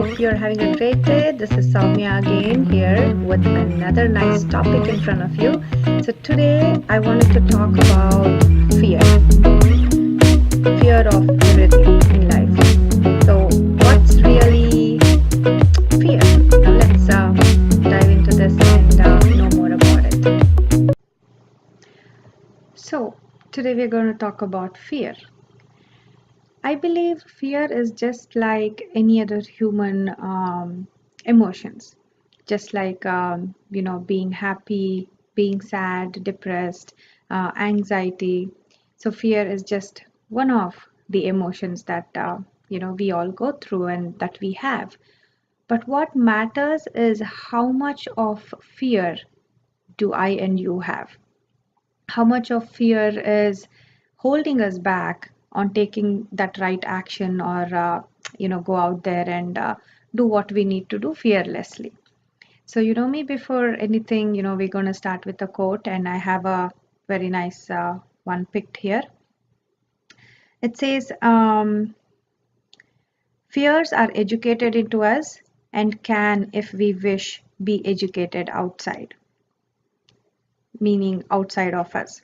hope you're having a great day. This is Soumya again here with another nice topic in front of you. So, today I wanted to talk about fear fear of everything in life. So, what's really fear? Now, let's dive into this and know more about it. So, today we're going to talk about fear. I believe fear is just like any other human emotions, just like being happy, being sad, depressed, anxiety. So fear is just one of the emotions that we all go through and that we have. But what matters is how much of fear do I and you have? How much of fear is holding us back on taking that right action or go out there and do what we need to do fearlessly. So you know me, before anything, we're going to start with a quote, and I have a very nice one picked here. It says, fears are educated into us and can, if we wish, be educated outside, meaning outside of us.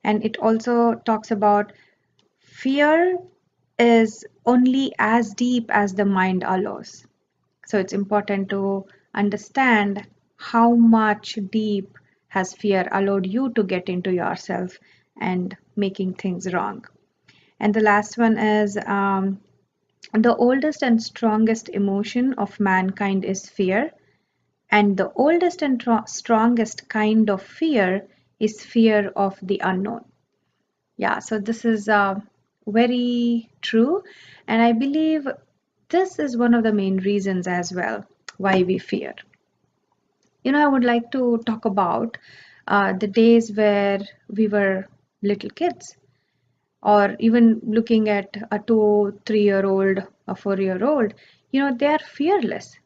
And it also talks about fear is only as deep as the mind allows. So it's important to understand how much deep has fear allowed you to get into yourself and making things wrong. And the last one is the oldest and strongest emotion of mankind is fear. And the oldest and strongest kind of fear is fear of the unknown. Yeah, so this is very true. And I believe this is one of the main reasons as well why we fear. I would like to talk about the days where we were little kids, or even looking at a 2, 3 year old, a 4 year old. They are fearless.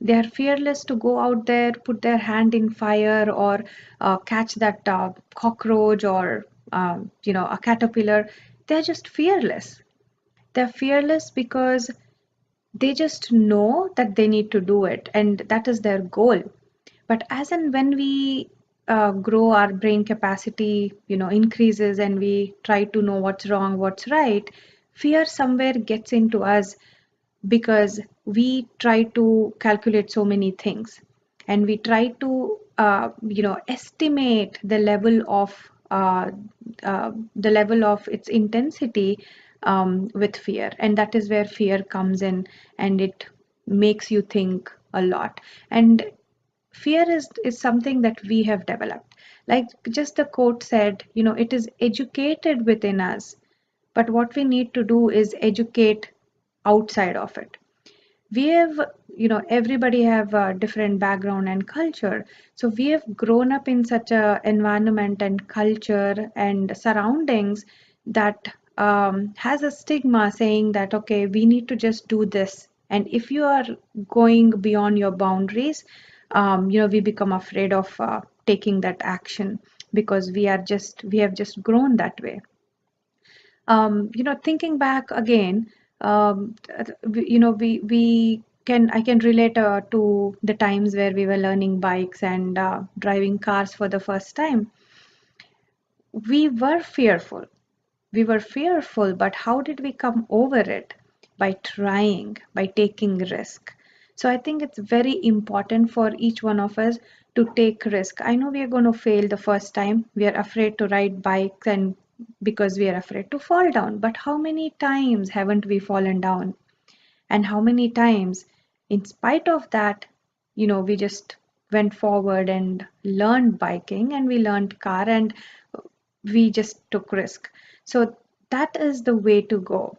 They are fearless to go out there, put their hand in fire, or catch that cockroach or a caterpillar. They're just fearless. They're fearless because they just know that they need to do it, and that is their goal. But as and when we grow, our brain capacity, increases, and we try to know what's wrong, what's right, fear somewhere gets into us because we try to calculate so many things, and we try to estimate the level of its intensity with fear, and that is where fear comes in, and it makes you think a lot. And fear is something that we have developed, like just the quote said, it is educated within us, but what we need to do is educate outside of it. We have, everybody have a different background and culture, so we have grown up in such a environment and culture and surroundings that has a stigma saying that okay, we need to just do this, and if you are going beyond your boundaries, we become afraid of taking that action because we have just grown that way. Thinking back again, we can I can relate to the times where we were learning bikes and driving cars for the first time. We were fearful. We were fearful, but how did we come over it? By trying, by taking risk. So I think it's very important for each one of us to take risk. I know we are going to fail the first time. We are afraid to ride bikes and because we are afraid to fall down. But how many times haven't we fallen down? And how many times, in spite of that, we just went forward and learned biking and we learned car and we just took risk. So that is the way to go.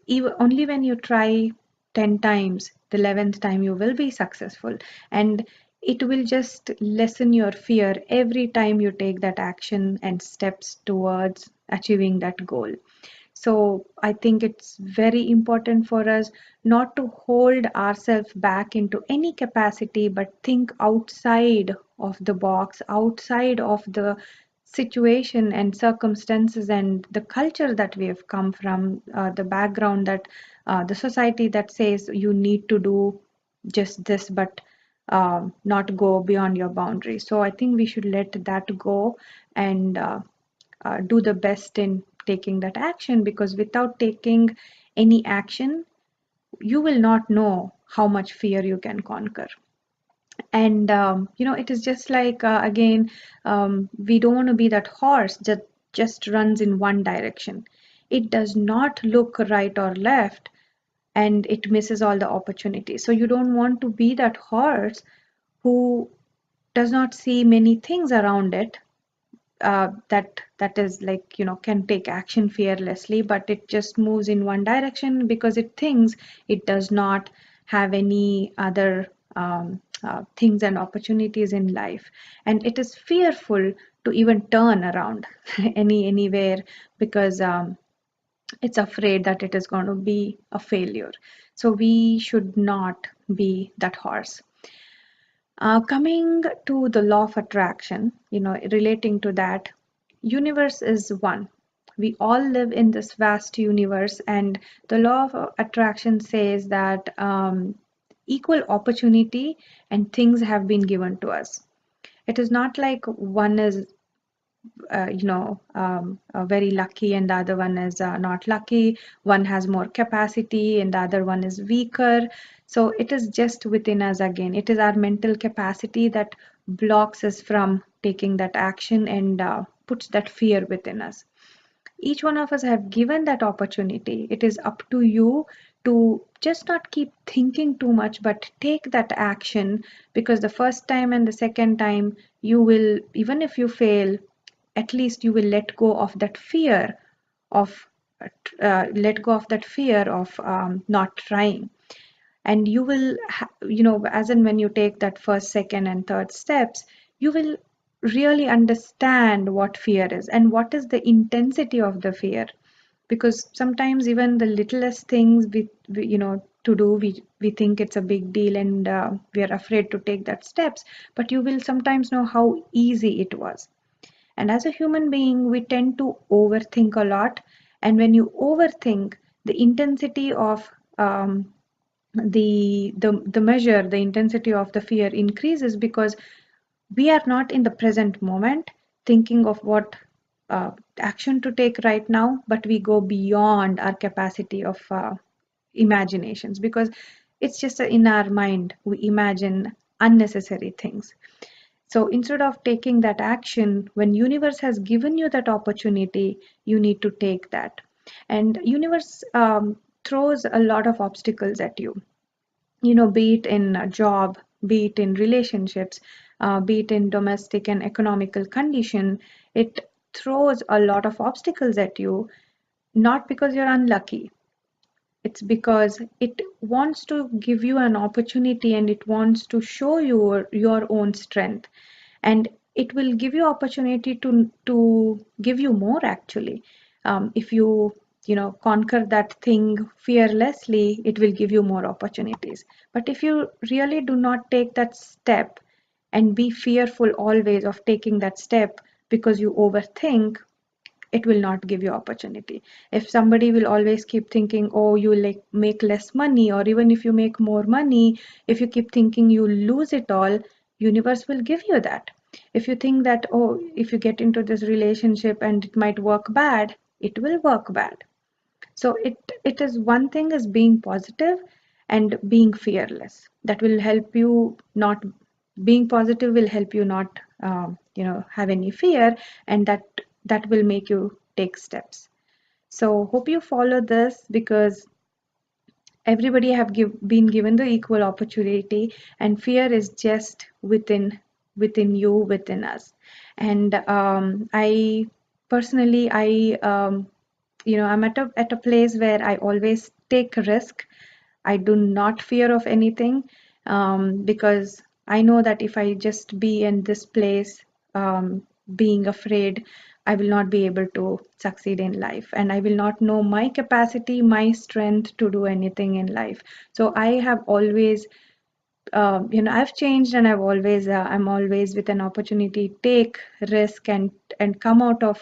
Even only when you try 10 times, the 11th time you will be successful, and it will just lessen your fear every time you take that action and steps towards achieving that goal. So I think it's very important for us not to hold ourselves back into any capacity, but think outside of the box, outside of the situation and circumstances and the culture that we have come from, the background that the society that says you need to do just this, but not go beyond your boundaries. So I think we should let that go and do the best in taking that action, because without taking any action, you will not know how much fear you can conquer. And it is just like again, we don't want to be that horse that just runs in one direction. It does not look right or left, and it misses all the opportunities. So you don't want to be that horse who does not see many things around it, that is like, can take action fearlessly, but it just moves in one direction because it thinks it does not have any other things and opportunities in life, and it is fearful to even turn around anywhere, because it's afraid that it is going to be a failure. So we should not be that horse. Coming to the law of attraction, relating to that, universe is one. We all live in this vast universe, and the law of attraction says that equal opportunity and things have been given to us. It is not like one is very lucky and the other one is not lucky. One has more capacity and the other one is weaker. So it is just within us again. It is our mental capacity that blocks us from taking that action and puts that fear within us. Each one of us have given that opportunity. It is up to you to just not keep thinking too much, but take that action, because the first time and the second time you will, even if you fail, at least you will let go of that fear of not trying. And you will as in when you take that first, second and third steps, you will really understand what fear is and what is the intensity of the fear. Because sometimes even the littlest things to do, we think it's a big deal, and we are afraid to take that steps, but you will sometimes know how easy it was. And as a human being, we tend to overthink a lot. And when you overthink, the intensity of the measure, the intensity of the fear increases, because we are not in the present moment thinking of what action to take right now, but we go beyond our capacity of imaginations, because it's just in our mind we imagine unnecessary things. So instead of taking that action, when universe has given you that opportunity, you need to take that. And universe throws a lot of obstacles at you. Be it in a job, be it in relationships, be it in domestic and economical condition, it throws a lot of obstacles at you, not because you're unlucky. It's because it wants to give you an opportunity and it wants to show you your own strength. And it will give you opportunity to give you more, actually. If you conquer that thing fearlessly, it will give you more opportunities. But if you really do not take that step and be fearful always of taking that step because you overthink, it will not give you opportunity. If somebody will always keep thinking, oh, you like make less money, or even if you make more money, if you keep thinking you lose it all, universe will give you that. If you think that, oh, if you get into this relationship and it might work bad, it will work bad. So it is one thing is being positive and being fearless. That will help you not being positive will help you not have any fear, and that will make you take steps. So hope you follow this, because everybody have been given the equal opportunity, and fear is just within you, within us. And I personally, I'm at a place where I always take risk. I do not fear of anything, because I know that if I just be in this place, being afraid, I will not be able to succeed in life, and I will not know my capacity, my strength to do anything in life. So I have always I've changed, and I'm always with an opportunity, take risk and come out of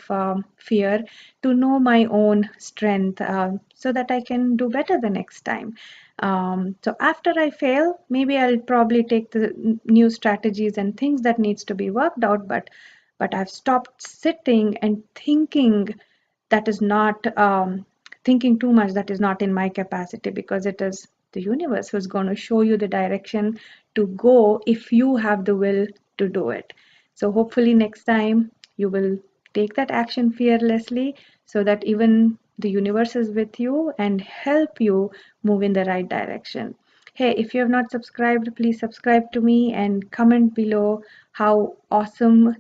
fear to know my own strength, so that I can do better the next time. So after I fail, maybe I'll probably take the new strategies and things that needs to be worked out, but I've stopped sitting and that is not thinking too much that is not in my capacity, because it is the universe who's going to show you the direction to go if you have the will to do it. So hopefully next time you will take that action fearlessly, so that even the universe is with you and help you move in the right direction. Hey, if you have not subscribed, please subscribe to me and comment below how awesome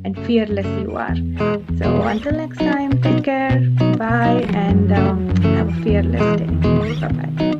and fearless you are. So until next time, take care, bye, and have a fearless day. Bye bye.